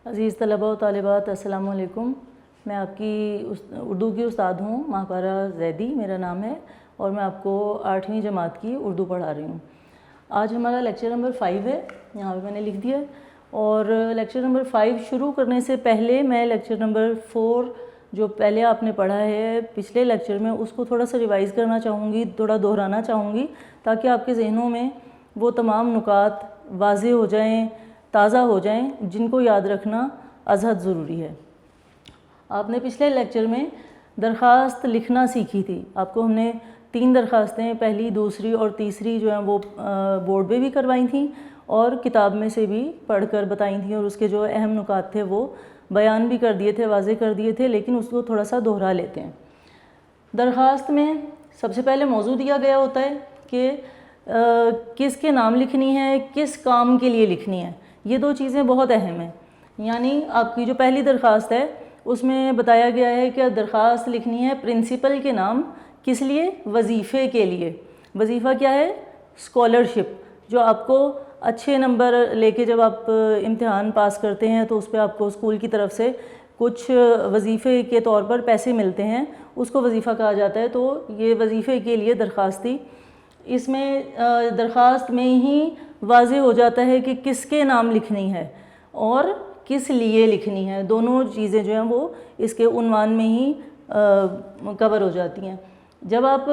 عزیز طلبہ و طالبات، السلام علیکم۔ میں آپ کی اردو کی استاد ہوں، ماہپارہ زیدی میرا نام ہے، اور میں آپ کو 8ویں جماعت کی اردو پڑھا رہی ہوں۔ آج ہمارا لیکچر نمبر 5 ہے، یہاں پہ میں نے لکھ دیا، اور لیکچر نمبر 5 شروع کرنے سے پہلے میں لیکچر نمبر 4 جو پہلے آپ نے پڑھا ہے پچھلے لیکچر میں، اس کو تھوڑا سا ریوائز کرنا چاہوں گی، تھوڑا دہرانا چاہوں گی، تاکہ آپ کے ذہنوں میں وہ تمام نکات واضح ہو جائیں، تازہ ہو جائیں، جن کو یاد رکھنا ازحد ضروری ہے۔ آپ نے پچھلے لیکچر میں درخواست لکھنا سیکھی تھی۔ آپ کو ہم نے 3 درخواستیں، پہلی، دوسری اور تیسری جو ہیں وہ بورڈ پہ بھی کروائی تھیں، اور کتاب میں سے بھی پڑھ کر بتائی تھیں، اور اس کے جو اہم نکات تھے وہ بیان بھی کر دیے تھے، واضح کر دیے تھے، لیکن اس کو تھوڑا سا دہرا لیتے ہیں۔ درخواست میں سب سے پہلے موضوع دیا گیا ہوتا ہے کہ کس کے نام لکھنی ہے، کس کام کے لیے لکھنی ہے۔ یہ 2 چیزیں بہت اہم ہیں۔ یعنی آپ کی جو پہلی درخواست ہے اس میں بتایا گیا ہے کہ درخواست لکھنی ہے پرنسپل کے نام، کس لیے؟ وظیفے کے لیے۔ وظیفہ کیا ہے؟ اسکالرشپ، جو آپ کو اچھے نمبر لے کے جب آپ امتحان پاس کرتے ہیں تو اس پہ آپ کو اسکول کی طرف سے کچھ وظیفے کے طور پر پیسے ملتے ہیں، اس کو وظیفہ کہا جاتا ہے۔ تو یہ وظیفے کے لیے درخواست تھی۔ اس میں درخواست میں ہی واضح ہو جاتا ہے کہ کس کے نام لکھنی ہے اور کس لیے لکھنی ہے۔ دونوں چیزیں جو ہیں وہ اس کے عنوان میں ہی کور ہو جاتی ہیں۔ جب آپ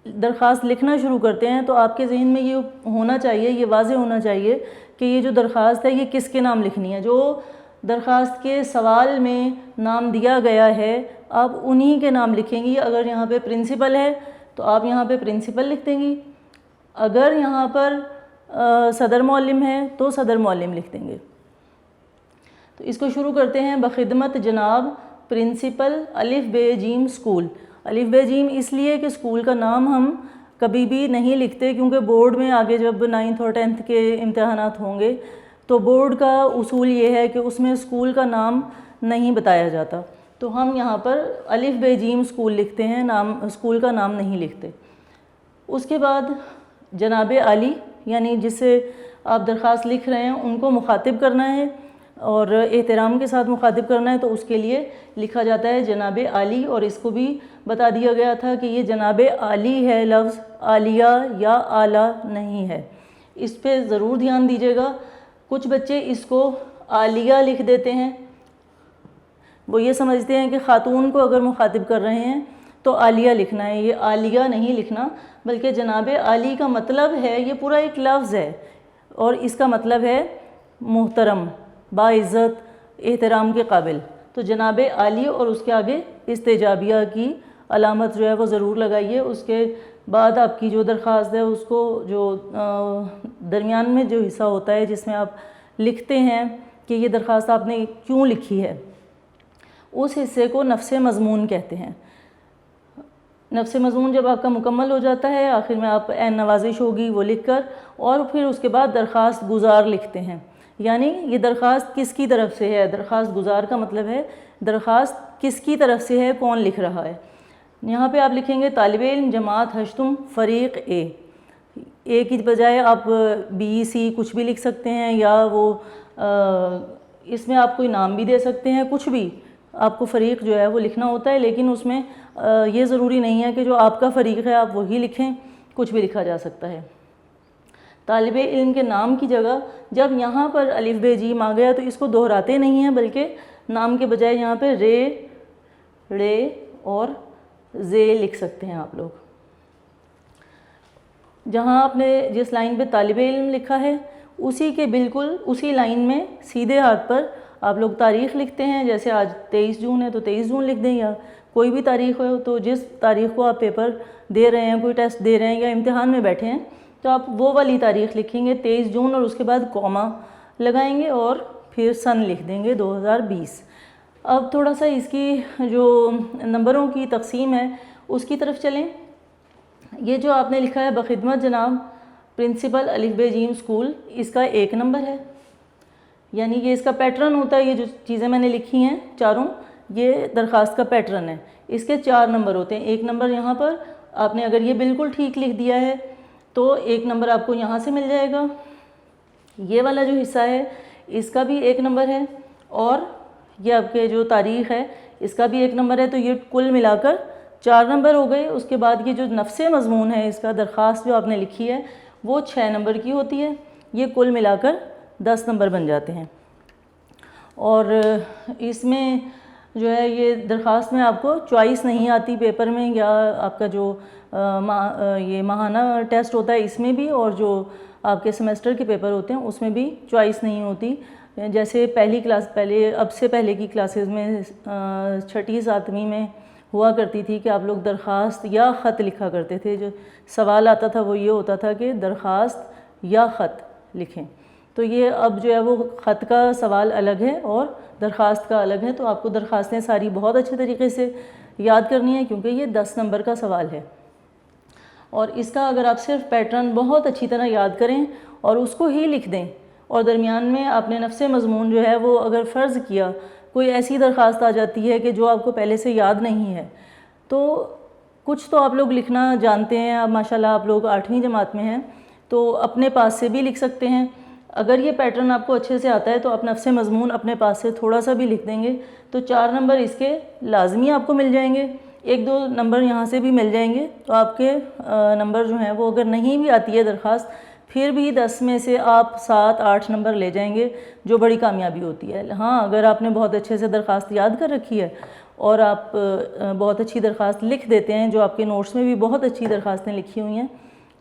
درخواست لکھنا شروع کرتے ہیں تو آپ کے ذہن میں یہ ہونا چاہیے، یہ واضح ہونا چاہیے کہ یہ جو درخواست ہے یہ کس کے نام لکھنی ہے۔ جو درخواست کے سوال میں نام دیا گیا ہے آپ انہی کے نام لکھیں گی۔ اگر یہاں پہ پرنسپل ہے تو آپ یہاں پہ پرنسپل لکھ دیں گی، اگر یہاں پر صدر معلم ہے تو صدر معلم لکھ دیں گے۔ تو اس کو شروع کرتے ہیں۔ بخدمت جناب پرنسپل الف ب ج اسکول۔ الف ب ج اس لیے کہ اسکول کا نام ہم کبھی بھی نہیں لکھتے، کیونکہ بورڈ میں آگے جب 9th اور 10th کے امتحانات ہوں گے تو بورڈ کا اصول یہ ہے کہ اس میں اسکول کا نام نہیں بتایا جاتا، تو ہم یہاں پر الف ب ج اسکول لکھتے ہیں، اسکول کا نام نہیں لکھتے۔ اس کے بعد جناب عالی، یعنی جس سے آپ درخواست لکھ رہے ہیں ان کو مخاطب کرنا ہے اور احترام کے ساتھ مخاطب کرنا ہے، تو اس کے لیے لکھا جاتا ہے جناب عالی۔ اور اس کو بھی بتا دیا گیا تھا کہ یہ جناب عالی ہے، لفظ عالیہ یا اعلیٰ نہیں ہے۔ اس پہ ضرور دھیان دیجیے گا۔ کچھ بچے اس کو عالیہ لکھ دیتے ہیں، وہ یہ سمجھتے ہیں کہ خاتون کو اگر مخاطب کر رہے ہیں تو عالیہ لکھنا ہے۔ یہ عالیہ نہیں لکھنا، بلکہ جناب عالی کا مطلب ہے، یہ پورا ایک لفظ ہے اور اس کا مطلب ہے محترم، باعزت، احترام کے قابل۔ تو جناب عالی اور اس کے آگے استجابیہ کی علامت جو ہے وہ ضرور لگائیے۔ اس کے بعد آپ کی جو درخواست ہے اس کو جو درمیان میں جو حصہ ہوتا ہے جس میں آپ لکھتے ہیں کہ یہ درخواست آپ نے کیوں لکھی ہے، اس حصے کو نفس مضمون کہتے ہیں۔ نفس مضمون جب آپ کا مکمل ہو جاتا ہے، آخر میں آپ عین نوازش ہوگی وہ لکھ کر، اور پھر اس کے بعد درخواست گزار لکھتے ہیں۔ یعنی یہ درخواست کس کی طرف سے ہے؟ درخواست گزار کا مطلب ہے درخواست کس کی طرف سے ہے، کون لکھ رہا ہے۔ یہاں پہ آپ لکھیں گے طالب علم جماعت ہشتم فریق اے کی بجائے آپ بی سی کچھ بھی لکھ سکتے ہیں، یا وہ اس میں آپ کوئی نام بھی دے سکتے ہیں، کچھ بھی آپ کو فریق جو ہے وہ لکھنا ہوتا ہے، لیکن اس میں یہ ضروری نہیں ہے کہ جو آپ کا فریق ہے آپ وہی لکھیں، کچھ بھی لکھا جا سکتا ہے۔ طالب علم کے نام کی جگہ جب یہاں پر الف ب ج آ گیا تو اس کو دہراتے نہیں ہیں، بلکہ نام کے بجائے یہاں پہ رے اور زے لکھ سکتے ہیں آپ لوگ۔ جہاں آپ نے جس لائن پہ طالب علم لکھا ہے اسی کے بالکل اسی لائن میں سیدھے ہاتھ پر آپ لوگ تاریخ لکھتے ہیں۔ جیسے آج 23 جون ہے تو 23 جون لکھ دیں، یا کوئی بھی تاریخ ہو تو جس تاریخ کو آپ پیپر دے رہے ہیں، کوئی ٹیسٹ دے رہے ہیں یا امتحان میں بیٹھے ہیں تو آپ وہ والی تاریخ لکھیں گے 23 جون، اور اس کے بعد کوما لگائیں گے اور پھر سن لکھ دیں گے 2020۔ اب تھوڑا سا اس کی جو نمبروں کی تقسیم ہے اس کی طرف چلیں۔ یہ جو آپ نے لکھا ہے بخدمت جناب پرنسپل الف ب ج اسکول، اس کا 1 نمبر ہے، یعنی یہ اس کا پیٹرن ہوتا ہے۔ یہ جو چیزیں میں نے لکھی ہیں چاروں، یہ درخواست کا پیٹرن ہے۔ اس کے 4 نمبر ہوتے ہیں۔ 1 نمبر یہاں پر آپ نے اگر یہ بالکل ٹھیک لکھ دیا ہے تو 1 نمبر آپ کو یہاں سے مل جائے گا۔ یہ والا جو حصہ ہے اس کا بھی 1 نمبر ہے، اور یہ آپ کے جو تاریخ ہے اس کا بھی 1 نمبر ہے، تو یہ کل ملا کر 4 نمبر ہو گئے۔ اس کے بعد یہ جو نفس مضمون ہے، اس کا درخواست جو آپ نے لکھی ہے وہ 6 نمبر کی ہوتی ہے، یہ کل ملا کر 10 نمبر بن جاتے ہیں۔ اور اس میں جو ہے یہ درخواست میں آپ کو چوائس نہیں آتی پیپر میں، یا آپ کا جو یہ ماہانہ ٹیسٹ ہوتا ہے اس میں بھی، اور جو آپ کے سیمسٹر کے پیپر ہوتے ہیں اس میں بھی چوائس نہیں ہوتی۔ جیسے اب سے پہلے کی کلاسز میں 6ٹھی 7ویں میں ہوا کرتی تھی کہ آپ لوگ درخواست یا خط لکھا کرتے تھے، جو سوال آتا تھا وہ یہ ہوتا تھا کہ درخواست یا خط لکھیں۔ تو یہ اب جو ہے وہ خط کا سوال الگ ہے اور درخواست کا الگ ہے، تو آپ کو درخواستیں ساری بہت اچھے طریقے سے یاد کرنی ہے کیونکہ یہ 10 نمبر کا سوال ہے۔ اور اس کا اگر آپ صرف پیٹرن بہت اچھی طرح یاد کریں اور اس کو ہی لکھ دیں، اور درمیان میں آپ نے نفس مضمون جو ہے وہ اگر فرض کیا کوئی ایسی درخواست آ جاتی ہے کہ جو آپ کو پہلے سے یاد نہیں ہے، تو کچھ تو آپ لوگ لکھنا جانتے ہیں، اب ماشاءاللہ آپ لوگ 8ویں جماعت میں ہیں تو اپنے پاس سے بھی لکھ سکتے ہیں۔ اگر یہ پیٹرن آپ کو اچھے سے آتا ہے تو آپ نفس مضمون اپنے پاس سے تھوڑا سا بھی لکھ دیں گے تو 4 نمبر اس کے لازمی آپ کو مل جائیں گے، 1-2 نمبر یہاں سے بھی مل جائیں گے، تو آپ کے نمبر جو ہیں وہ اگر نہیں بھی آتی ہے درخواست پھر بھی 10 میں سے آپ 7-8 نمبر لے جائیں گے، جو بڑی کامیابی ہوتی ہے۔ ہاں، اگر آپ نے بہت اچھے سے درخواست یاد کر رکھی ہے اور آپ بہت اچھی درخواست لکھ دیتے ہیں، جو آپ کے نوٹس میں بھی بہت اچھی درخواستیں لکھی ہوئی ہیں،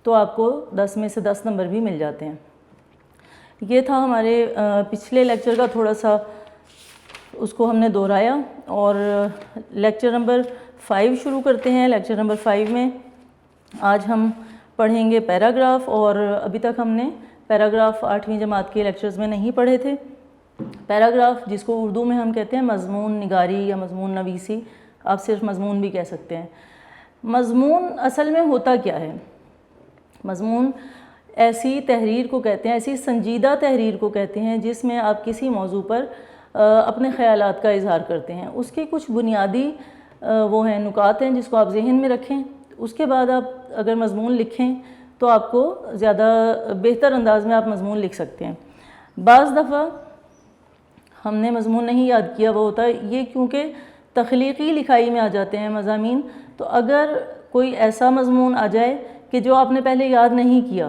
تو آپ کو 10 میں سے 10 نمبر بھی مل جاتے ہیں۔ یہ تھا ہمارے پچھلے لیکچر کا تھوڑا سا، اس کو ہم نے دہرایا، اور لیکچر نمبر 5 شروع کرتے ہیں۔ لیکچر نمبر 5 میں آج ہم پڑھیں گے پیراگراف، اور ابھی تک ہم نے پیراگراف 8ویں جماعت کے لیکچرز میں نہیں پڑھے تھے۔ پیراگراف جس کو اردو میں ہم کہتے ہیں مضمون نگاری یا مضمون نویسی، آپ صرف مضمون بھی کہہ سکتے ہیں۔ مضمون اصل میں ہوتا کیا ہے؟ مضمون ایسی تحریر کو کہتے ہیں، ایسی سنجیدہ تحریر کو کہتے ہیں جس میں آپ کسی موضوع پر اپنے خیالات کا اظہار کرتے ہیں۔ اس کے کچھ بنیادی وہ ہیں نکات ہیں جس کو آپ ذہن میں رکھیں، اس کے بعد آپ اگر مضمون لکھیں تو آپ کو زیادہ بہتر انداز میں آپ مضمون لکھ سکتے ہیں۔ بعض دفعہ ہم نے مضمون نہیں یاد کیا، وہ ہوتا ہے یہ کیونکہ تخلیقی لکھائی میں آ جاتے ہیں مضامین، تو اگر کوئی ایسا مضمون آ جائے کہ جو آپ نے پہلے یاد نہیں کیا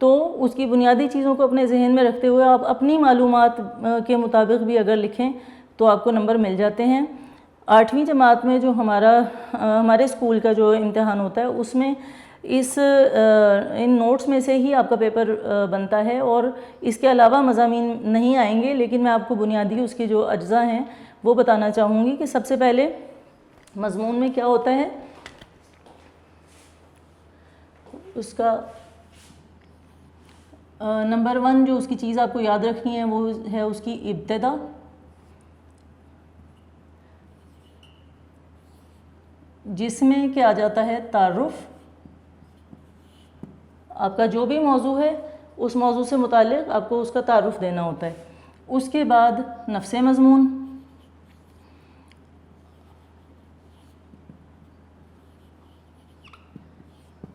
تو اس کی بنیادی چیزوں کو اپنے ذہن میں رکھتے ہوئے آپ اپنی معلومات کے مطابق بھی اگر لکھیں تو آپ کو نمبر مل جاتے ہیں۔ 8ویں جماعت میں جو ہمارے اسکول کا جو امتحان ہوتا ہے اس میں ان نوٹس میں سے ہی آپ کا پیپر بنتا ہے، اور اس کے علاوہ مضامین نہیں آئیں گے، لیکن میں آپ کو بنیادی اس کے جو اجزاء ہیں وہ بتانا چاہوں گی کہ سب سے پہلے مضمون میں کیا ہوتا ہے۔ اس کا نمبر 1 جو اس کی چیز آپ کو یاد رکھنی ہے وہ ہے اس کی ابتدا۔ جس میں کیا آ جاتا ہے تعارف، آپ کا جو بھی موضوع ہے اس موضوع سے متعلق آپ کو اس کا تعارف دینا ہوتا ہے۔ اس کے بعد نفس مضمون،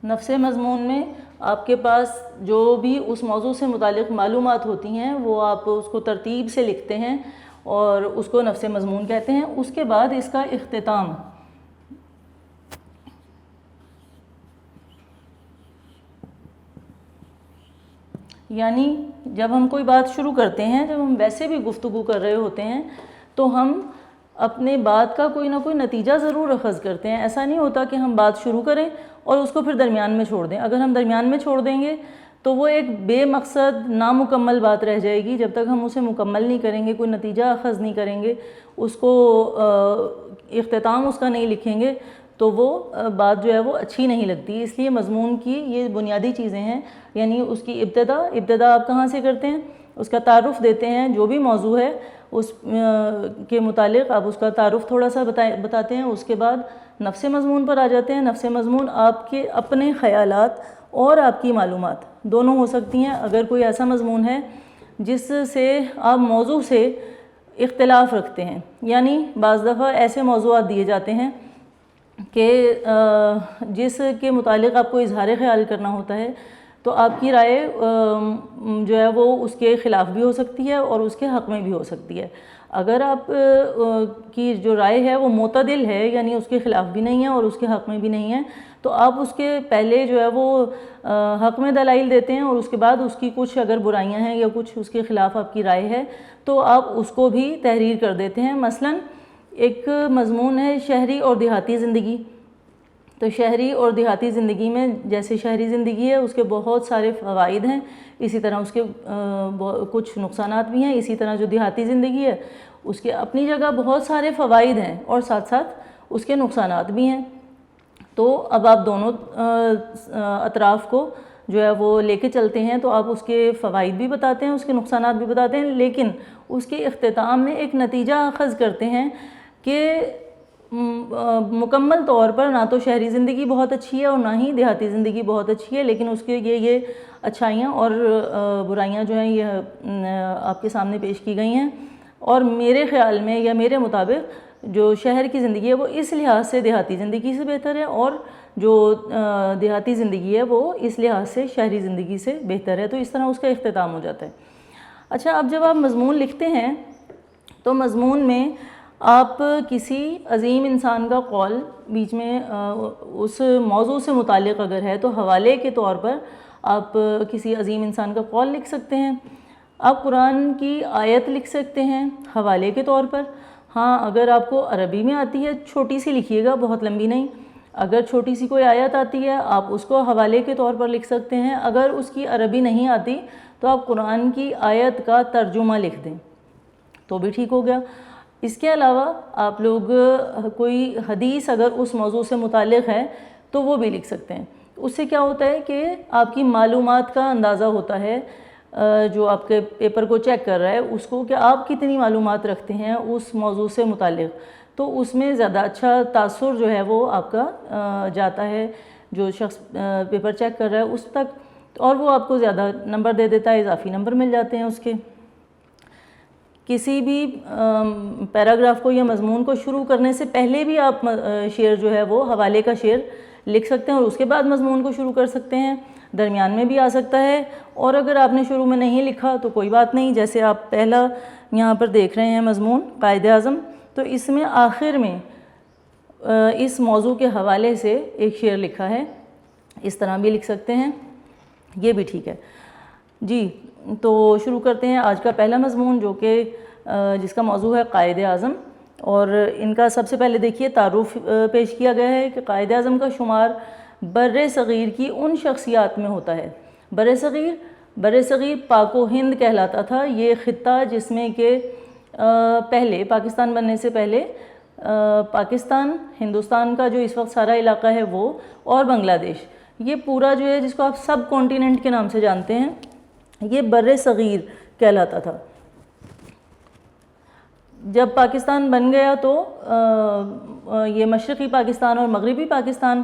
نفس مضمون میں آپ کے پاس جو بھی اس موضوع سے متعلق معلومات ہوتی ہیں وہ آپ اس کو ترتیب سے لکھتے ہیں اور اس کو نفس مضمون کہتے ہیں۔ اس کے بعد اس کا اختتام، یعنی جب ہم کوئی بات شروع کرتے ہیں، جب ہم ویسے بھی گفتگو کر رہے ہوتے ہیں تو ہم اپنے بات کا کوئی نہ کوئی نتیجہ ضرور اخذ کرتے ہیں۔ ایسا نہیں ہوتا کہ ہم بات شروع کریں اور اس کو پھر درمیان میں چھوڑ دیں۔ اگر ہم درمیان میں چھوڑ دیں گے تو وہ ایک بے مقصد نامکمل بات رہ جائے گی۔ جب تک ہم اسے مکمل نہیں کریں گے، کوئی نتیجہ اخذ نہیں کریں گے، اس کو اختتام اس کا نہیں لکھیں گے تو وہ بات جو ہے وہ اچھی نہیں لگتی۔ اس لیے مضمون کی یہ بنیادی چیزیں ہیں، یعنی اس کی ابتدا آپ کہاں سے کرتے ہیں، اس کا تعارف دیتے ہیں، جو بھی موضوع ہے اس کے متعلق آپ اس کا تعارف تھوڑا سا بتاتے ہیں۔ اس کے بعد نفس مضمون پر آ جاتے ہیں۔ نفس مضمون آپ کے اپنے خیالات اور آپ کی معلومات دونوں ہو سکتی ہیں۔ اگر کوئی ایسا مضمون ہے جس سے آپ موضوع سے اختلاف رکھتے ہیں، یعنی بعض دفعہ ایسے موضوعات دیے جاتے ہیں کہ جس کے متعلق آپ کو اظہار خیال کرنا ہوتا ہے، تو آپ کی رائے جو ہے وہ اس کے خلاف بھی ہو سکتی ہے اور اس کے حق میں بھی ہو سکتی ہے۔ اگر آپ کی جو رائے ہے وہ معتدل ہے، یعنی اس کے خلاف بھی نہیں ہے اور اس کے حق میں بھی نہیں ہے، تو آپ اس کے پہلے جو ہے وہ حق میں دلائل دیتے ہیں، اور اس کے بعد اس کی کچھ اگر برائیاں ہیں یا کچھ اس کے خلاف آپ کی رائے ہے تو آپ اس کو بھی تحریر کر دیتے ہیں۔ مثلاً ایک مضمون ہے شہری اور دیہاتی زندگی۔ تو شہری اور دیہاتی زندگی میں جیسے شہری زندگی ہے اس کے بہت سارے فوائد ہیں، اسی طرح اس کے کچھ نقصانات بھی ہیں۔ اسی طرح جو دیہاتی زندگی ہے اس کے اپنی جگہ بہت سارے فوائد ہیں اور ساتھ ساتھ اس کے نقصانات بھی ہیں۔ تو اب آپ دونوں اطراف کو جو ہے وہ لے کے چلتے ہیں، تو آپ اس کے فوائد بھی بتاتے ہیں، اس کے نقصانات بھی بتاتے ہیں، لیکن اس کے اختتام میں ایک نتیجہ اخذ کرتے ہیں کہ مکمل طور پر نہ تو شہری زندگی بہت اچھی ہے اور نہ ہی دیہاتی زندگی بہت اچھی ہے، لیکن اس کے یہ اچھائیاں اور برائیاں جو ہیں یہ آپ کے سامنے پیش کی گئی ہیں۔ اور میرے خیال میں یا میرے مطابق جو شہر کی زندگی ہے وہ اس لحاظ سے دیہاتی زندگی سے بہتر ہے، اور جو دیہاتی زندگی ہے وہ اس لحاظ سے شہری زندگی سے بہتر ہے۔ تو اس طرح اس کا اختتام ہو جاتا ہے۔ اچھا، اب جب آپ مضمون لکھتے ہیں تو مضمون میں آپ کسی عظیم انسان کا قول بیچ میں اس موضوع سے متعلق اگر ہے تو حوالے کے طور پر آپ کسی عظیم انسان کا قول لکھ سکتے ہیں۔ آپ قرآن کی آیت لکھ سکتے ہیں حوالے کے طور پر۔ ہاں، اگر آپ کو عربی میں آتی ہے چھوٹی سی لکھیے گا، بہت لمبی نہیں۔ اگر چھوٹی سی کوئی آیت آتی ہے آپ اس کو حوالے کے طور پر لکھ سکتے ہیں۔ اگر اس کی عربی نہیں آتی تو آپ قرآن کی آیت کا ترجمہ لکھ دیں تو بھی ٹھیک ہو گیا۔ اس کے علاوہ آپ لوگ کوئی حدیث اگر اس موضوع سے متعلق ہے تو وہ بھی لکھ سکتے ہیں۔ اس سے کیا ہوتا ہے کہ آپ کی معلومات کا اندازہ ہوتا ہے، جو آپ کے پیپر کو چیک کر رہا ہے اس کو، کہ آپ کتنی معلومات رکھتے ہیں اس موضوع سے متعلق، تو اس میں زیادہ اچھا تاثر جو ہے وہ آپ کا جاتا ہے جو شخص پیپر چیک کر رہا ہے اس تک، اور وہ آپ کو زیادہ نمبر دے دیتا ہے، اضافی نمبر مل جاتے ہیں اس کے۔ کسی بھی پیراگراف کو یا مضمون کو شروع کرنے سے پہلے بھی آپ شعر جو ہے وہ حوالے کا شعر لکھ سکتے ہیں اور اس کے بعد مضمون کو شروع کر سکتے ہیں۔ درمیان میں بھی آ سکتا ہے، اور اگر آپ نے شروع میں نہیں لکھا تو کوئی بات نہیں، جیسے آپ پہلا یہاں پر دیکھ رہے ہیں مضمون قائد اعظم، تو اس میں آخر میں اس موضوع کے حوالے سے ایک شعر لکھا ہے، اس طرح بھی لکھ سکتے ہیں، یہ بھی ٹھیک ہے۔ جی، تو شروع کرتے ہیں آج کا پہلا مضمون جو کہ جس کا موضوع ہے قائد اعظم، اور ان کا سب سے پہلے دیکھیے تعارف پیش کیا گیا ہے کہ قائد اعظم کا شمار بر صغیر کی ان شخصیات میں ہوتا ہے۔ بر صغیر پاک و ہند کہلاتا تھا، یہ خطہ جس میں کہ پہلے پاکستان بننے سے پہلے پاکستان، ہندوستان کا جو اس وقت سارا علاقہ ہے وہ، اور بنگلہ دیش، یہ پورا جو ہے جس کو آپ سب کانٹیننٹ کے نام سے جانتے ہیں، یہ بر صغیر کہلاتا تھا۔ جب پاکستان بن گیا تو یہ مشرقی پاکستان اور مغربی پاکستان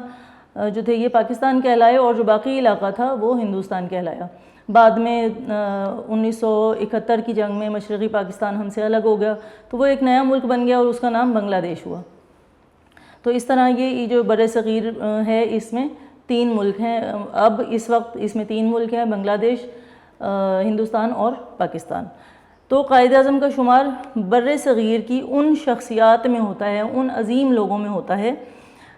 جو تھے یہ پاکستان کہلائے، اور جو باقی علاقہ تھا وہ ہندوستان کہلایا۔ بعد میں 1971 کی جنگ میں مشرقی پاکستان ہم سے الگ ہو گیا تو وہ ایک نیا ملک بن گیا اور اس کا نام بنگلہ دیش ہوا۔ تو اس طرح یہ جو بر صغیر ہے اس میں 3 ملک ہیں، اب اس وقت اس میں 3 ملک ہیں، بنگلہ دیش، ہندوستان اور پاکستان۔ تو قائد اعظم کا شمار بر صغیر کی ان شخصیات میں ہوتا ہے، ان عظیم لوگوں میں ہوتا ہے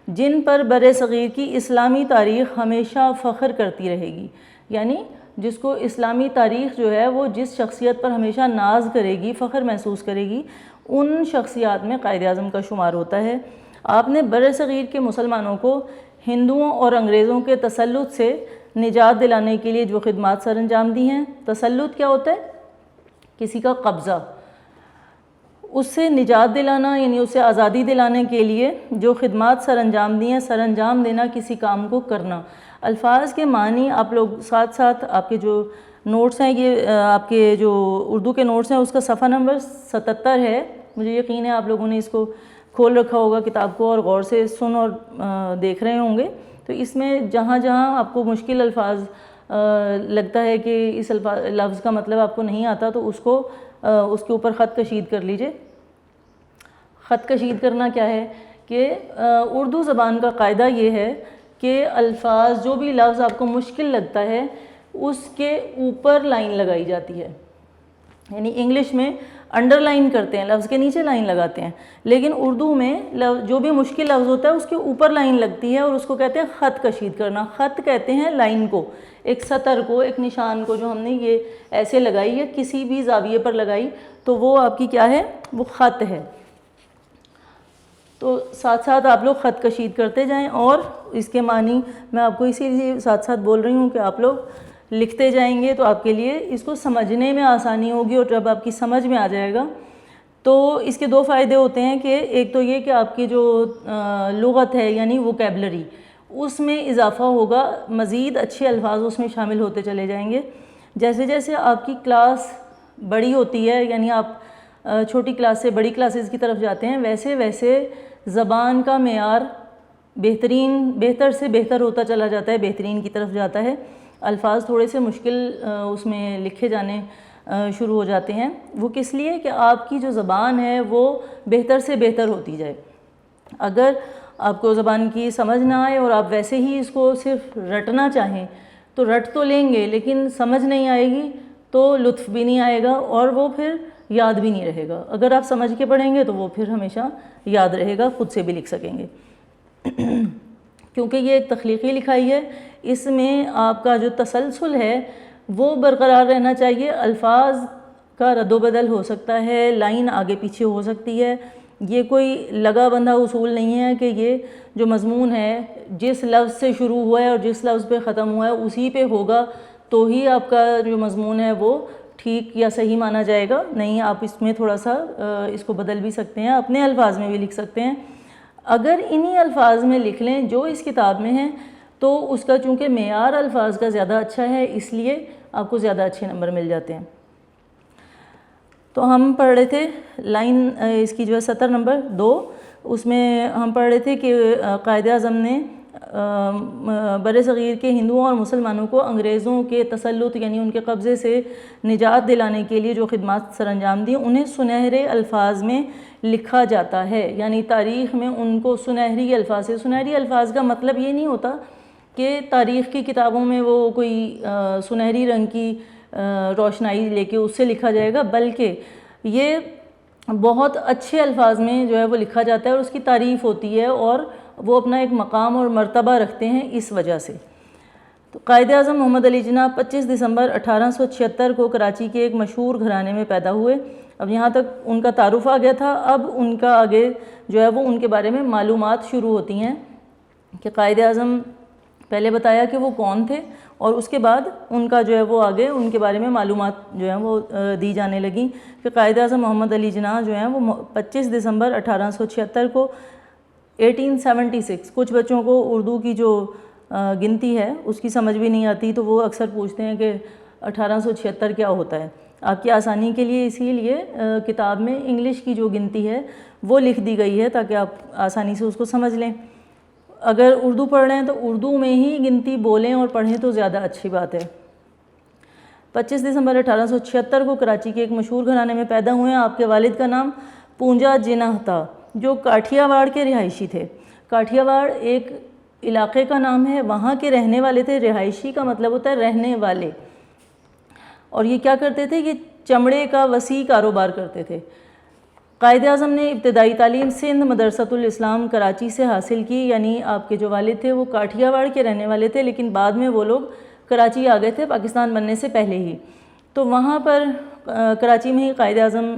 جن پر بر صغیر کی اسلامی تاریخ ہمیشہ فخر کرتی رہے گی، یعنی جس کو اسلامی تاریخ جو ہے وہ جس شخصیت پر ہمیشہ ناز کرے گی، فخر محسوس کرے گی، ان شخصیات میں قائد اعظم کا شمار ہوتا ہے۔ آپ نے بر صغیر کے مسلمانوں کو ہندوؤں اور انگریزوں کے تسلط سے نجات دلانے کے لیے جو خدمات سر انجام دی ہیں، تسلط کیا ہوتا ہے؟ کسی کا قبضہ، اس سے نجات دلانا یعنی اسے آزادی دلانے کے لیے جو خدمات سر انجام دی ہیں، سر انجام دینا کسی کام کو کرنا۔ الفاظ کے معنی آپ لوگ ساتھ ساتھ آپ کے جو نوٹس ہیں، یہ آپ کے جو اردو کے نوٹس ہیں اس کا صفحہ نمبر 77 ہے، مجھے یقین ہے آپ لوگوں نے اس کو کھول رکھا ہوگا کتاب کو اور غور سے سن اور دیکھ رہے ہوں گے۔ تو اس میں جہاں جہاں آپ کو مشکل الفاظ لگتا ہے کہ اس لفظ کا مطلب آپ کو نہیں آتا تو اس کے اوپر خط کشید کر لیجئے۔ خط کشید کرنا کیا ہے کہ اردو زبان کا قاعدہ یہ ہے کہ الفاظ جو بھی لفظ آپ کو مشکل لگتا ہے اس کے اوپر لائن لگائی جاتی ہے. یعنی انگلش میں انڈر لائن کرتے ہیں, لفظ کے نیچے لائن لگاتے ہیں, لیکن اردو میں جو بھی مشکل لفظ ہوتا ہے اس کے اوپر لائن لگتی ہے اور اس کو کہتے ہیں خط کشید کرنا. خط کہتے ہیں لائن کو, ایک سطر کو, ایک نشان کو جو ہم نے یہ ایسے لگائی ہے کسی بھی زاویے پر لگائی تو وہ آپ کی کیا ہے, وہ خط ہے. تو ساتھ ساتھ آپ لوگ خط کشید کرتے جائیں اور اس کے معنی میں آپ کو اسی لیے ساتھ ساتھ بول رہی ہوں کہ آپ لوگ لکھتے جائیں گے تو آپ کے لیے اس کو سمجھنے میں آسانی ہوگی, اور جب آپ کی سمجھ میں آ جائے گا تو اس کے دو فائدے ہوتے ہیں کہ ایک تو یہ کہ آپ کی جو لغت ہے یعنی ووکیبلری اس میں اضافہ ہوگا, مزید اچھے الفاظ اس میں شامل ہوتے چلے جائیں گے. جیسے جیسے آپ کی کلاس بڑی ہوتی ہے, یعنی آپ چھوٹی کلاس سے بڑی کلاسز کی طرف جاتے ہیں, ویسے ویسے زبان کا معیار بہتر سے بہتر ہوتا چلا جاتا ہے, بہترین کی طرف جاتا ہے. الفاظ تھوڑے سے مشکل اس میں لکھے جانے شروع ہو جاتے ہیں. وہ کس لیے کہ آپ کی جو زبان ہے وہ بہتر سے بہتر ہوتی جائے. اگر آپ کو زبان کی سمجھ نہ آئے اور آپ ویسے ہی اس کو صرف رٹنا چاہیں تو رٹ تو لیں گے لیکن سمجھ نہیں آئے گی تو لطف بھی نہیں آئے گا اور وہ پھر یاد بھی نہیں رہے گا. اگر آپ سمجھ کے پڑھیں گے تو وہ پھر ہمیشہ یاد رہے گا, خود سے بھی لکھ سکیں گے. کیونکہ یہ ایک تخلیقی لکھائی ہے, اس میں آپ کا جو تسلسل ہے وہ برقرار رہنا چاہیے. الفاظ کا رد و بدل ہو سکتا ہے, لائن آگے پیچھے ہو سکتی ہے. یہ کوئی لگا بندھا اصول نہیں ہے کہ یہ جو مضمون ہے جس لفظ سے شروع ہوا ہے اور جس لفظ پہ ختم ہوا ہے اسی پہ ہوگا تو ہی آپ کا جو مضمون ہے وہ ٹھیک یا صحیح مانا جائے گا. نہیں, آپ اس میں تھوڑا سا اس کو بدل بھی سکتے ہیں, اپنے الفاظ میں بھی لکھ سکتے ہیں. اگر انہی الفاظ میں لکھ لیں جو اس کتاب میں ہیں تو اس کا چونکہ معیار الفاظ کا زیادہ اچھا ہے اس لیے آپ کو زیادہ اچھے نمبر مل جاتے ہیں. تو ہم پڑھ رہے تھے لائن اس کی جو ہے سطر نمبر 2, اس میں ہم پڑھ رہے تھے کہ قائد اعظم نے بر صغیر کے ہندوؤں اور مسلمانوں کو انگریزوں کے تسلط یعنی ان کے قبضے سے نجات دلانے کے لیے جو خدمات سر انجام دی انہیں سنہرے الفاظ میں لکھا جاتا ہے. یعنی تاریخ میں ان کو سنہری الفاظ سے, سنہری الفاظ کا مطلب یہ نہیں ہوتا کہ تاریخ کی کتابوں میں وہ کوئی سنہری رنگ کی روشنائی لے کے اس سے لکھا جائے گا, بلکہ یہ بہت اچھے الفاظ میں جو ہے وہ لکھا جاتا ہے اور اس کی تعریف ہوتی ہے اور وہ اپنا ایک مقام اور مرتبہ رکھتے ہیں اس وجہ سے. تو قائد اعظم محمد علی جناح 25 دسمبر 1876 کو کراچی کے ایک مشہور گھرانے میں پیدا ہوئے. اب یہاں تک ان کا تعارف آ گیا تھا, اب ان کا آگے جو ہے وہ ان کے بارے میں معلومات شروع ہوتی ہیں کہ قائد اعظم پہلے بتایا کہ وہ کون تھے اور اس کے بعد ان کا جو ہے وہ آگے ان کے بارے میں معلومات جو ہیں وہ دی جانے لگیں کہ قائد اعظم محمد علی جناح جو ہیں وہ 25 دسمبر 1876 کو 1876, کچھ بچوں کو اردو کی جو گنتی ہے اس کی سمجھ بھی نہیں آتی تو وہ اکثر پوچھتے ہیں کہ 1876 کیا ہوتا ہے. آپ کی آسانی کے لیے اسی لیے کتاب میں انگلش کی جو گنتی ہے وہ لکھ دی گئی ہے تاکہ آپ آسانی سے اس کو سمجھ لیں. اگر اردو پڑھ رہے ہیں تو اردو میں ہی گنتی بولیں اور پڑھیں تو زیادہ اچھی بات ہے. 25 دسمبر 1876 کو کراچی کے ایک مشہور گھرانے میں پیدا ہوئے ہیں. آپ کے والد کا نام پونجا جناح تھا جو کاٹھیا واڑ کے رہائشی تھے. کاٹھیا واڑ ایک علاقے کا نام ہے, وہاں کے رہنے والے تھے. رہائشی کا مطلب ہوتا ہے رہنے والے. اور یہ کیا کرتے تھے, یہ چمڑے کا وسیع کاروبار کرتے تھے. قائد اعظم نے ابتدائی تعلیم سندھ مدرسۃ الاسلام کراچی سے حاصل کی. یعنی آپ کے جو والد تھے وہ کاٹھیا واڑ کے رہنے والے تھے لیکن بعد میں وہ لوگ کراچی آ گئے تھے پاکستان بننے سے پہلے ہی. تو وہاں پر کراچی میں ہی قائد اعظم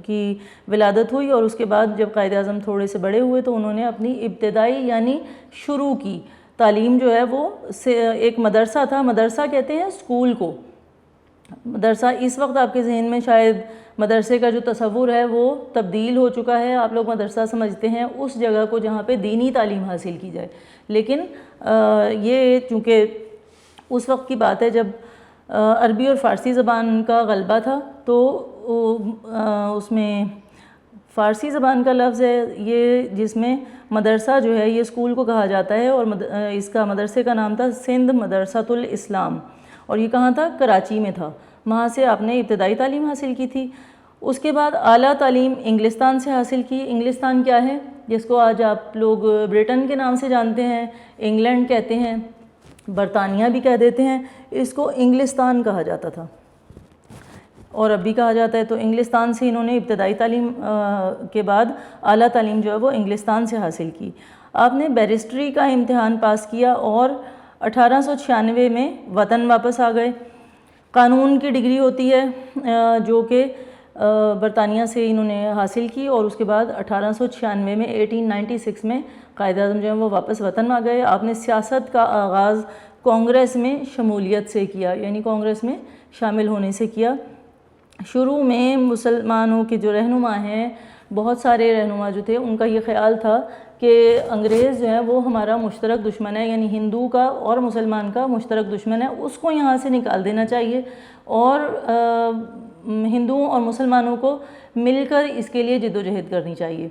کی ولادت ہوئی اور اس کے بعد جب قائد اعظم تھوڑے سے بڑے ہوئے تو انہوں نے اپنی ابتدائی یعنی شروع کی تعلیم جو ہے وہ ایک مدرسہ تھا. مدرسہ کہتے ہیں اسکول کو. مدرسہ اس وقت آپ کے ذہن میں شاید مدرسے کا جو تصور ہے وہ تبدیل ہو چکا ہے. آپ لوگ مدرسہ سمجھتے ہیں اس جگہ کو جہاں پہ دینی تعلیم حاصل کی جائے, لیکن یہ چونکہ اس وقت کی بات ہے جب عربی اور فارسی زبان کا غلبہ تھا تو اس میں فارسی زبان کا لفظ ہے یہ جس میں مدرسہ جو ہے یہ اسکول کو کہا جاتا ہے اور اس کا مدرسے کا نام تھا سندھ مدرسۃ الاسلام اور یہ کہاں تھا, کراچی میں تھا. وہاں سے آپ نے ابتدائی تعلیم حاصل کی تھی. اس کے بعد اعلیٰ تعلیم انگلستان سے حاصل کی. انگلستان کیا ہے, جس کو آج آپ لوگ برٹن کے نام سے جانتے ہیں، انگلینڈ کہتے ہیں، برطانیہ بھی کہہ دیتے ہیں، اس کو انگلستان کہا جاتا تھا اور اب بھی کہا جاتا ہے۔ تو انگلستان سے انہوں نے ابتدائی تعلیم کے بعد اعلیٰ تعلیم جو ہے وہ انگلستان سے حاصل کی۔ آپ نے بیرسٹری کا امتحان پاس کیا اور 1896 میں وطن واپس آ گئے۔ قانون کی ڈگری ہوتی ہے جو کہ برطانیہ سے انہوں نے حاصل کی، اور اس کے بعد 1896 میں 1896 میں قائد اعظم جو ہیں وہ واپس وطن آ گئے۔ آپ نے سیاست کا آغاز کانگریس میں شمولیت سے کیا، یعنی کانگریس میں شامل ہونے سے کیا۔ شروع میں مسلمانوں کے جو رہنما ہیں، بہت سارے رہنما جو تھے، ان کا یہ خیال تھا کہ انگریز جو ہے وہ ہمارا مشترک دشمن ہے، یعنی ہندو کا اور مسلمان کا مشترک دشمن ہے، اس کو یہاں سے نکال دینا چاہیے اور ہندوؤں اور مسلمانوں کو مل کر اس کے لیے جد و جہد کرنی چاہیے۔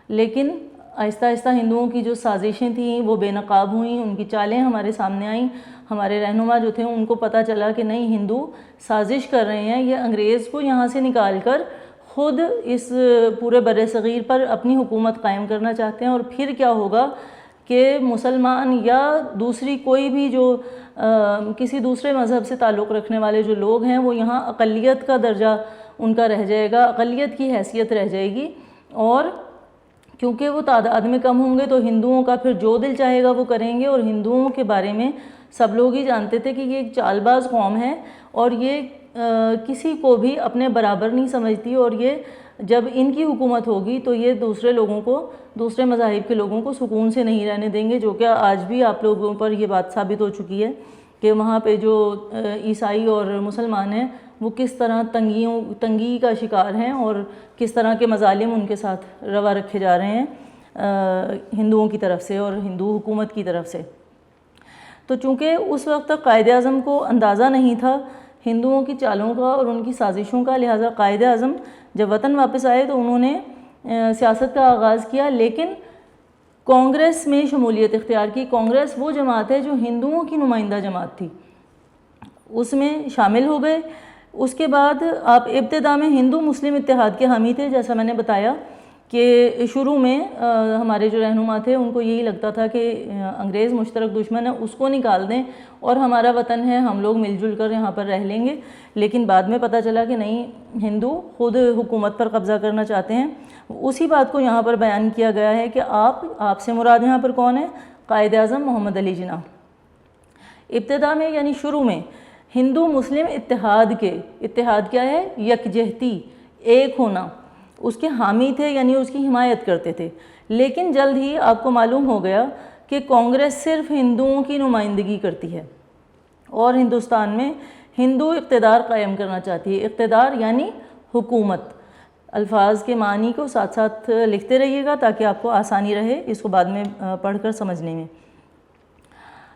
لیکن آہستہ آہستہ ہندوؤں کی جو سازشیں تھیں وہ بے نقاب ہوئیں، ان کی چالیں ہمارے سامنے آئیں۔ ہمارے رہنما جو تھے ان کو پتہ چلا کہ نہیں، ہندو سازش کر رہے ہیں، یہ انگریز کو یہاں سے نکال کر خود اس پورے بر صغیر پر اپنی حکومت قائم کرنا چاہتے ہیں، اور پھر کیا ہوگا کہ مسلمان یا دوسری کوئی بھی جو کسی دوسرے مذہب سے تعلق رکھنے والے جو لوگ ہیں وہ یہاں اقلیت کا درجہ ان کا رہ جائے گا، اقلیت کی حیثیت رہ جائے گی، اور کیونکہ وہ تعداد میں کم ہوں گے تو ہندوؤں کا پھر جو دل چاہے گا وہ کریں گے۔ اور ہندوؤں کے بارے میں سب لوگ ہی جانتے تھے کہ یہ ایک چال باز قوم ہے اور یہ کسی کو بھی اپنے برابر نہیں سمجھتی، اور یہ جب ان کی حکومت ہوگی تو یہ دوسرے لوگوں کو، دوسرے مذاہب کے لوگوں کو سکون سے نہیں رہنے دیں گے، جو کہ آج بھی آپ لوگوں پر یہ بات ثابت ہو چکی ہے کہ وہاں پہ جو عیسائی اور مسلمان ہیں وہ کس طرح تنگی کا شکار ہیں اور کس طرح کے مظالم ان کے ساتھ روا رکھے جا رہے ہیں ہندوؤں کی طرف سے اور ہندو حکومت کی طرف سے۔ تو چونکہ اس وقت تک قائد اعظم کو اندازہ نہیں تھا ہندوؤں کی چالوں کا اور ان کی سازشوں کا، لہٰذا قائد اعظم جب وطن واپس آئے تو انہوں نے سیاست کا آغاز کیا، لیکن کانگریس میں شمولیت اختیار کی۔ کانگریس وہ جماعت ہے جو ہندوؤں کی نمائندہ جماعت تھی، اس میں شامل ہو گئے۔ اس کے بعد آپ ابتدا میں ہندو مسلم اتحاد کے حامی تھے، جیسا میں نے بتایا کہ شروع میں ہمارے جو رہنما تھے ان کو یہی لگتا تھا کہ انگریز مشترک دشمن ہے، اس کو نکال دیں اور ہمارا وطن ہے، ہم لوگ مل جل کر یہاں پر رہ لیں گے۔ لیکن بعد میں پتہ چلا کہ نہیں، ہندو خود حکومت پر قبضہ کرنا چاہتے ہیں۔ اسی بات کو یہاں پر بیان کیا گیا ہے کہ آپ سے مراد یہاں پر کون ہے؟ قائد اعظم محمد علی جناح۔ ابتدا میں یعنی شروع میں ہندو مسلم اتحاد کیا ہے؟ یکجہتی، ایک ہونا، اس کے حامی تھے، یعنی اس کی حمایت کرتے تھے۔ لیکن جلد ہی آپ کو معلوم ہو گیا کہ کانگریس صرف ہندوؤں کی نمائندگی کرتی ہے اور ہندوستان میں ہندو اقتدار قائم کرنا چاہتی ہے۔ اقتدار یعنی حکومت۔ الفاظ کے معنی کو ساتھ ساتھ لکھتے رہیے گا تاکہ آپ کو آسانی رہے اس کو بعد میں پڑھ کر سمجھنے میں۔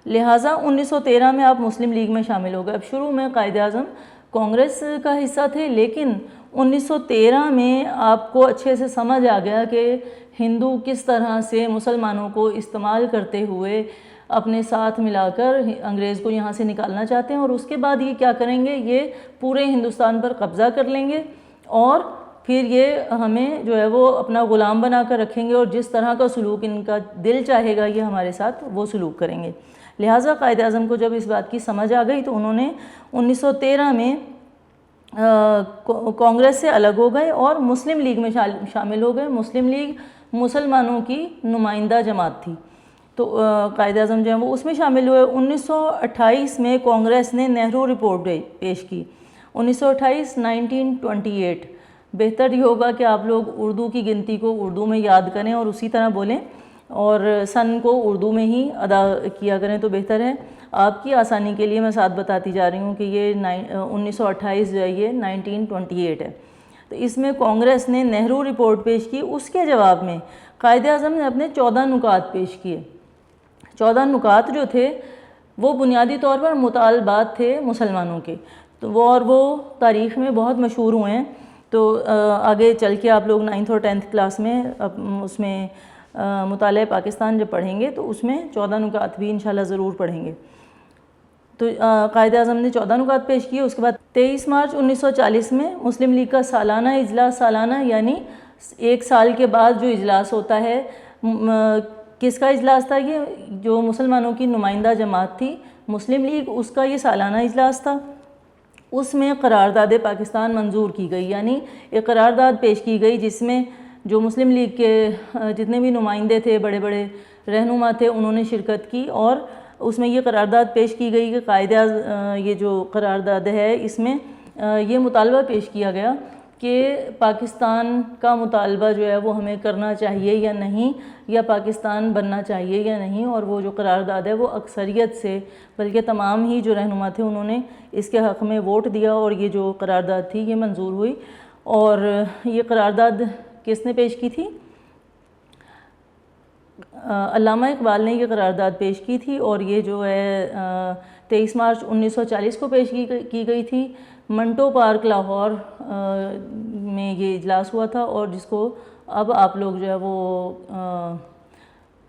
لہٰذا 1913 میں آپ مسلم لیگ میں شامل ہو گئے۔ اب شروع میں قائد اعظم کانگریس کا حصہ تھے، لیکن 1913 میں آپ کو اچھے سے سمجھ آ گیا کہ ہندو کس طرح سے مسلمانوں کو استعمال کرتے ہوئے اپنے ساتھ ملا کر انگریز کو یہاں سے نکالنا چاہتے ہیں، اور اس کے بعد یہ کیا کریں گے، یہ پورے ہندوستان پر قبضہ کر لیں گے اور پھر یہ ہمیں جو ہے وہ اپنا غلام بنا کر رکھیں گے، اور جس طرح کا سلوک ان کا دل چاہے گا یہ ہمارے ساتھ وہ سلوک کریں گے۔ لہٰذا قائد اعظم کو جب اس بات کی سمجھ آ گئی تو انہوں نے 1913 میں کانگریس سے الگ ہو گئے اور مسلم لیگ میں شامل ہو گئے۔ مسلم لیگ مسلمانوں کی نمائندہ جماعت تھی، تو قائد اعظم جو ہیں وہ اس میں شامل ہوئے۔ 1928 میں کانگریس نے نہرو رپورٹ پیش کی۔ 1928 بہتر یہ ہوگا کہ آپ لوگ اردو کی گنتی کو اردو میں یاد کریں اور اسی طرح بولیں، اور سن کو اردو میں ہی ادا کیا کریں تو بہتر ہے۔ آپ کی آسانی کے لیے میں ساتھ بتاتی جا رہی ہوں کہ یہ 1928 جو ہے یہ 1928 ہے۔ تو اس میں کانگریس نے نہرو رپورٹ پیش کی، اس کے جواب میں قائد اعظم نے اپنے 14 نکات پیش کیے۔ 14 نکات جو تھے وہ بنیادی طور پر مطالبات تھے مسلمانوں کے، تو وہ تاریخ میں بہت مشہور ہوئے ہیں۔ تو آگے چل کے آپ لوگ 9th اور 10th کلاس میں اس میں مطالعہ پاکستان جب پڑھیں گے تو اس میں 14 نکات بھی انشاءاللہ ضرور پڑھیں گے۔ تو قائد اعظم نے 14 نکات پیش کیے۔ اس کے بعد 23 مارچ 1940 میں مسلم لیگ کا سالانہ اجلاس، سالانہ یعنی 1 سال کے بعد جو اجلاس ہوتا ہے، کس کا اجلاس تھا؟ یہ جو مسلمانوں کی نمائندہ جماعت تھی مسلم لیگ، اس کا یہ سالانہ اجلاس تھا۔ اس میں قرارداد پاکستان منظور کی گئی، یعنی ایک قرارداد پیش کی گئی جس میں جو مسلم لیگ کے جتنے بھی نمائندے تھے، بڑے بڑے رہنما تھے، انہوں نے شرکت کی، اور اس میں یہ قرارداد پیش کی گئی کہ یہ جو قرارداد ہے اس میں یہ مطالبہ پیش کیا گیا کہ پاکستان کا مطالبہ جو ہے وہ ہمیں کرنا چاہیے یا نہیں، یا پاکستان بننا چاہیے یا نہیں، اور وہ جو قرارداد ہے وہ اکثریت سے، بلکہ تمام ہی جو رہنما تھے انہوں نے اس کے حق میں ووٹ دیا، اور یہ جو قرارداد تھی یہ منظور ہوئی۔ اور یہ قرارداد کس نے پیش کی تھی؟ علامہ اقبال نے یہ قرارداد پیش کی تھی، اور یہ جو ہے 23 مارچ 1940 کو پیش کی گئی تھی۔ منٹو پارک لاہور میں یہ اجلاس ہوا تھا، اور جس کو اب آپ لوگ جو ہے وہ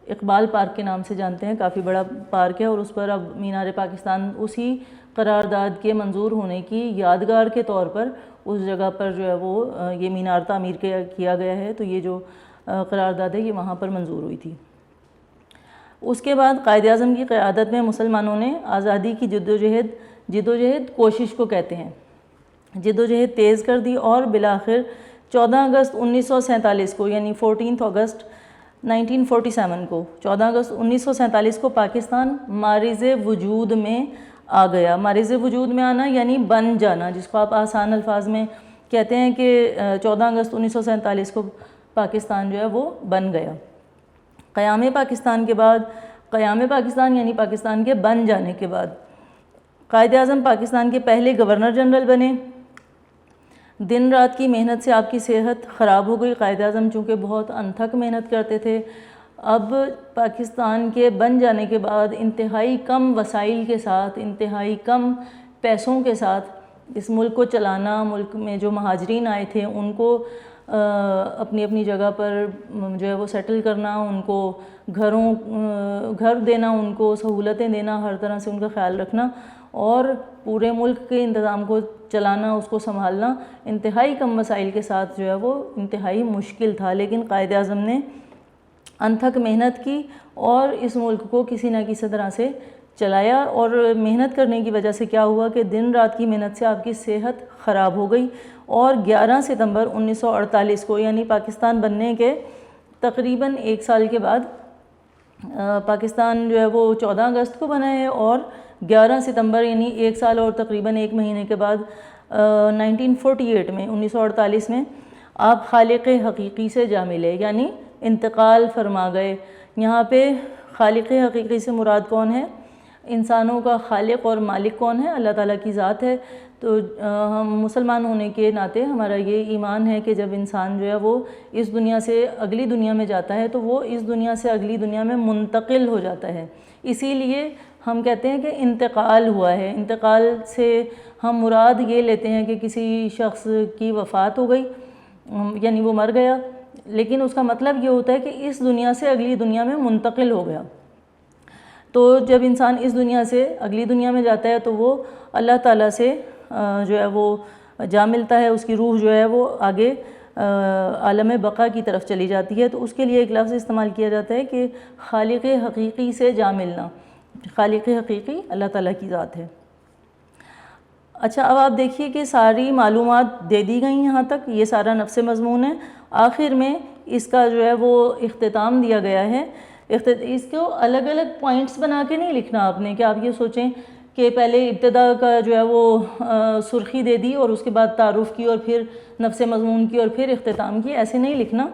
اقبال پارک کے نام سے جانتے ہیں، کافی بڑا پارک ہے، اور اس پر اب مینار پاکستان اسی قرارداد کے منظور ہونے کی یادگار کے طور پر اس جگہ پر جو ہے وہ یہ مینار تعمیر کیا گیا ہے۔ تو یہ جو قرارداد ہے یہ وہاں پر منظور ہوئی تھی۔ اس کے بعد قائد اعظم کی قیادت میں مسلمانوں نے آزادی کی جدوجہد کوشش کو کہتے ہیں، جدوجہد تیز کر دی، اور بالآخر 14 اگست 1947 کو، یعنی 14 اگست 1947 کو، 14 اگست 1947 کو پاکستان معرض وجود میں آ گیا۔ معرض وجود میں آنا یعنی بن جانا، جس کو آپ آسان الفاظ میں کہتے ہیں کہ 14 اگست 1947 کو پاکستان جو ہے وہ بن گیا۔ قیام پاکستان کے بعد، قیام پاکستان یعنی پاکستان کے بن جانے کے بعد، قائد اعظم پاکستان کے پہلے گورنر جنرل بنے۔ دن رات کی محنت سے آپ کی صحت خراب ہو گئی۔ قائد اعظم چونکہ بہت انتھک محنت کرتے تھے، اب پاکستان کے بن جانے کے بعد انتہائی کم وسائل کے ساتھ، انتہائی کم پیسوں کے ساتھ اس ملک کو چلانا، ملک میں جو مہاجرین آئے تھے ان کو اپنی اپنی جگہ پر جو ہے وہ سیٹل کرنا، ان کو گھر دینا، ان کو سہولتیں دینا، ہر طرح سے ان کا خیال رکھنا، اور پورے ملک کے انتظام کو چلانا، اس کو سنبھالنا انتہائی کم وسائل کے ساتھ جو ہے وہ انتہائی مشکل تھا۔ لیکن قائد اعظم نے انتھک محنت کی اور اس ملک کو کسی نہ کسی طرح سے چلایا، اور محنت کرنے کی وجہ سے کیا ہوا کہ دن رات کی محنت سے آپ کی صحت خراب ہو گئی، اور 11 ستمبر 1948 کو، یعنی پاکستان بننے کے تقریباً 1 سال کے بعد، پاکستان جو ہے وہ 14 اگست کو بنا ہے، اور 11 ستمبر یعنی 1 سال اور تقریباً 1 مہینے کے بعد 1948 میں، 1948 میں آپ خالق حقیقی سے جا ملے، یعنی انتقال فرما گئے۔ یہاں پہ خالق حقیقی سے مراد کون ہے؟ انسانوں کا خالق اور مالک کون ہے؟ اللہ تعالیٰ کی ذات ہے۔ تو ہم مسلمان ہونے کے ناطے ہمارا یہ ایمان ہے کہ جب انسان جو ہے وہ اس دنیا سے اگلی دنیا میں جاتا ہے تو وہ اس دنیا سے اگلی دنیا میں منتقل ہو جاتا ہے، اسی لیے ہم کہتے ہیں کہ انتقال ہوا ہے۔ انتقال سے ہم مراد یہ لیتے ہیں کہ کسی شخص کی وفات ہو گئی، یعنی وہ مر گیا، لیکن اس کا مطلب یہ ہوتا ہے کہ اس دنیا سے اگلی دنیا میں منتقل ہو گیا۔ تو جب انسان اس دنیا سے اگلی دنیا میں جاتا ہے تو وہ اللہ تعالیٰ سے جو ہے وہ جا ملتا ہے، اس کی روح جو ہے وہ آگے عالم بقا کی طرف چلی جاتی ہے۔ تو اس کے لیے ایک لفظ استعمال کیا جاتا ہے کہ خالق حقیقی سے جا ملنا۔ خالق حقیقی اللہ تعالیٰ کی ذات ہے۔ اچھا، اب آپ دیکھیے کہ ساری معلومات دے دی گئیں، یہاں تک یہ سارا نفس مضمون ہے۔ آخر میں اس کا جو ہے وہ اختتام دیا گیا ہے۔ اس کو الگ الگ پوائنٹس بنا کے نہیں لکھنا آپ نے کہ آپ یہ سوچیں کہ پہلے ابتدا کا جو ہے وہ سرخی دے دی اور اس کے بعد تعارف کی اور پھر نفس مضمون کی اور پھر اختتام کی، ایسے نہیں لکھنا۔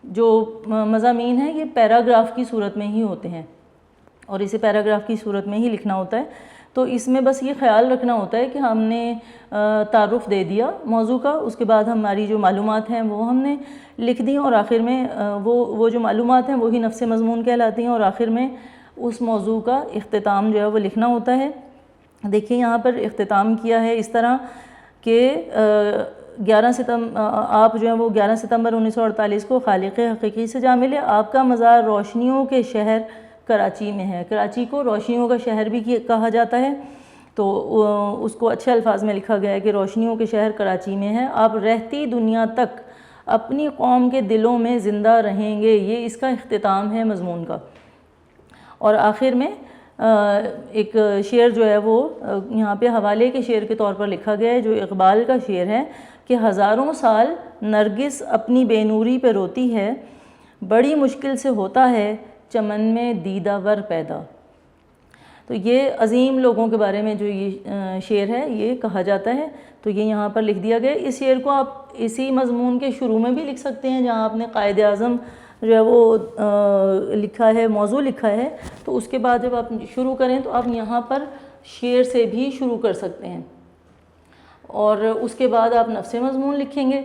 جو مضامین ہیں یہ پیراگراف کی صورت میں ہی ہوتے ہیں اور اسے پیراگراف کی صورت میں ہی لکھنا ہوتا ہے۔ تو اس میں بس یہ خیال رکھنا ہوتا ہے کہ ہم نے تعارف دے دیا موضوع کا، اس کے بعد ہماری جو معلومات ہیں وہ ہم نے لکھ دی، اور آخر میں وہ جو معلومات ہیں وہی نفس مضمون کہلاتی ہیں، اور آخر میں اس موضوع کا اختتام جو ہے وہ لکھنا ہوتا ہے۔ دیکھیے یہاں پر اختتام کیا ہے اس طرح کہ 11 ستمبر آپ جو ہے وہ 11 ستمبر 1948 کو خالق حقیقی سے جا ملے۔ آپ کا مزار روشنیوں کے شہر کراچی میں ہے۔ کراچی کو روشنیوں کا شہر بھی کہا جاتا ہے، تو اس کو اچھے الفاظ میں لکھا گیا ہے کہ روشنیوں کے شہر کراچی میں ہے۔ آپ رہتی دنیا تک اپنی قوم کے دلوں میں زندہ رہیں گے. یہ اس کا اختتام ہے مضمون کا. اور آخر میں ایک شعر جو ہے وہ یہاں پہ حوالے کے شعر کے طور پر لکھا گیا ہے جو اقبال کا شعر ہے کہ ہزاروں سال نرگس اپنی بے نوری پہ روتی ہے, بڑی مشکل سے ہوتا ہے چمن میں دیدہ ور پیدا. تو یہ عظیم لوگوں کے بارے میں جو یہ شعر ہے یہ کہا جاتا ہے, تو یہ یہاں پر لکھ دیا گیا. اس شعر کو آپ اسی مضمون کے شروع میں بھی لکھ سکتے ہیں جہاں آپ نے قائد اعظم جو ہے وہ لکھا ہے, موضوع لکھا ہے, تو اس کے بعد جب آپ شروع کریں تو آپ یہاں پر شعر سے بھی شروع کر سکتے ہیں. اور اس کے بعد آپ نفس مضمون لکھیں گے,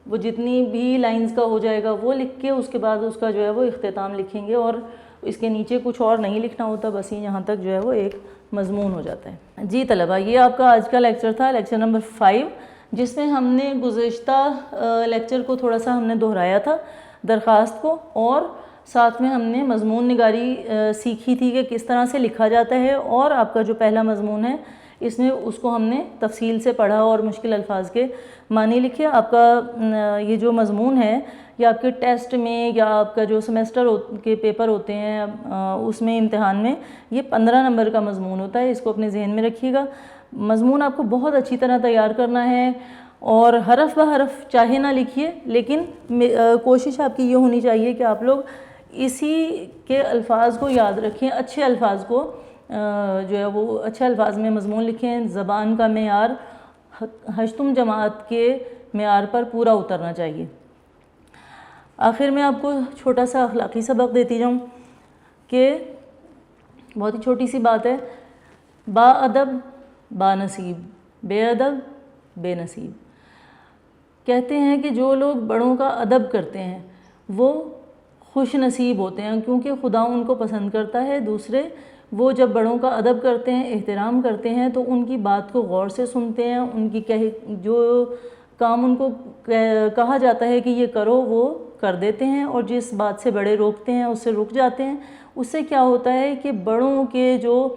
وہ جتنی بھی لائنز کا ہو جائے گا وہ لکھ کے اس کے بعد اس کا جو ہے وہ اختتام لکھیں گے, اور اس کے نیچے کچھ اور نہیں لکھنا ہوتا, بس یہاں تک جو ہے وہ ایک مضمون ہو جاتا ہے. جی طلبہ, یہ آپ کا آج کا لیکچر تھا, لیکچر نمبر 5, جس میں ہم نے گزشتہ لیکچر کو تھوڑا سا ہم نے دہرایا تھا, درخواست کو, اور ساتھ میں ہم نے مضمون نگاری سیکھی تھی کہ کس طرح سے لکھا جاتا ہے. اور آپ کا جو پہلا مضمون ہے اس میں اس کو ہم نے تفصیل سے پڑھا اور مشکل الفاظ کے معنی لکھے. آپ کا یہ جو مضمون ہے یہ آپ کے ٹیسٹ میں یا آپ کا جو سیمیسٹر کے پیپر ہوتے ہیں اس میں امتحان میں یہ 15 نمبر کا مضمون ہوتا ہے, اس کو اپنے ذہن میں رکھیے گا. مضمون آپ کو بہت اچھی طرح تیار کرنا ہے, اور حرف بہ حرف چاہے نہ لکھیے, لیکن کوشش آپ کی یہ ہونی چاہیے کہ آپ لوگ اسی کے الفاظ کو یاد رکھیں, اچھے الفاظ کو جو ہے وہ اچھے الفاظ میں مضمون لکھیں. زبان کا معیار ہشتم جماعت کے معیار پر پورا اترنا چاہیے. آخر میں آپ کو چھوٹا سا اخلاقی سبق دیتی جاؤں کہ بہت ہی چھوٹی سی بات ہے, با ادب با نصیب, بے ادب بے نصیب. کہتے ہیں کہ جو لوگ بڑوں کا ادب کرتے ہیں وہ خوش نصیب ہوتے ہیں کیونکہ خدا ان کو پسند کرتا ہے. دوسرے, وہ جب بڑوں کا ادب کرتے ہیں, احترام کرتے ہیں, تو ان کی بات کو غور سے سنتے ہیں, ان کی جو کام ان کو کہا جاتا ہے کہ یہ کرو وہ کر دیتے ہیں, اور جس بات سے بڑے روکتے ہیں اس سے رک جاتے ہیں. اس سے کیا ہوتا ہے کہ بڑوں کے جو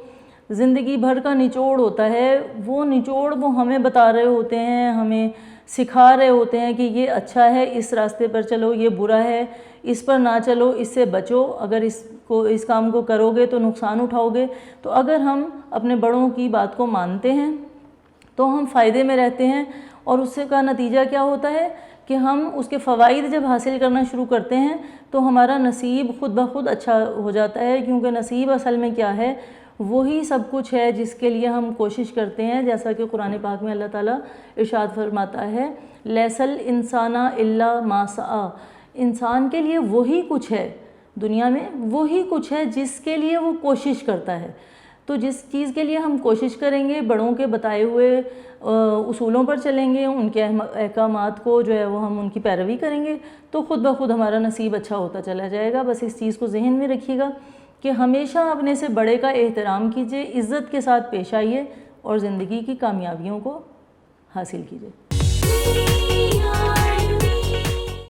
زندگی بھر کا نچوڑ ہوتا ہے وہ نچوڑ وہ ہمیں بتا رہے ہوتے ہیں, ہمیں سکھا رہے ہوتے ہیں کہ یہ اچھا ہے, اس راستے پر چلو, یہ برا ہے, اس پر نہ چلو, اس سے بچو, اگر اس کام کو کرو گے تو نقصان اٹھاؤ گے. تو اگر ہم اپنے بڑوں کی بات کو مانتے ہیں تو ہم فائدے میں رہتے ہیں, اور اس سے کا نتیجہ کیا ہوتا ہے کہ ہم اس کے فوائد جب حاصل کرنا شروع کرتے ہیں تو ہمارا نصیب خود بخود اچھا ہو جاتا ہے. کیونکہ نصیب اصل میں کیا ہے, وہی سب کچھ ہے جس کے لیے ہم کوشش کرتے ہیں. جیسا کہ قرآن پاک میں اللہ تعالیٰ ارشاد فرماتا ہے, لیس الانسان الا ما سعی, انسان کے لیے وہی کچھ ہے دنیا میں, وہی کچھ ہے جس کے لیے وہ کوشش کرتا ہے. تو جس چیز کے لیے ہم کوشش کریں گے, بڑوں کے بتائے ہوئے اصولوں پر چلیں گے, ان کے احکامات کو جو ہے وہ ہم ان کی پیروی کریں گے, تو خود بخود ہمارا نصیب اچھا ہوتا چلا جائے گا. بس اس چیز کو ذہن میں رکھیے گا کہ ہمیشہ اپنے سے بڑے کا احترام کیجیے, عزت کے ساتھ پیش آئیے, اور زندگی کی کامیابیوں کو حاصل کیجیے.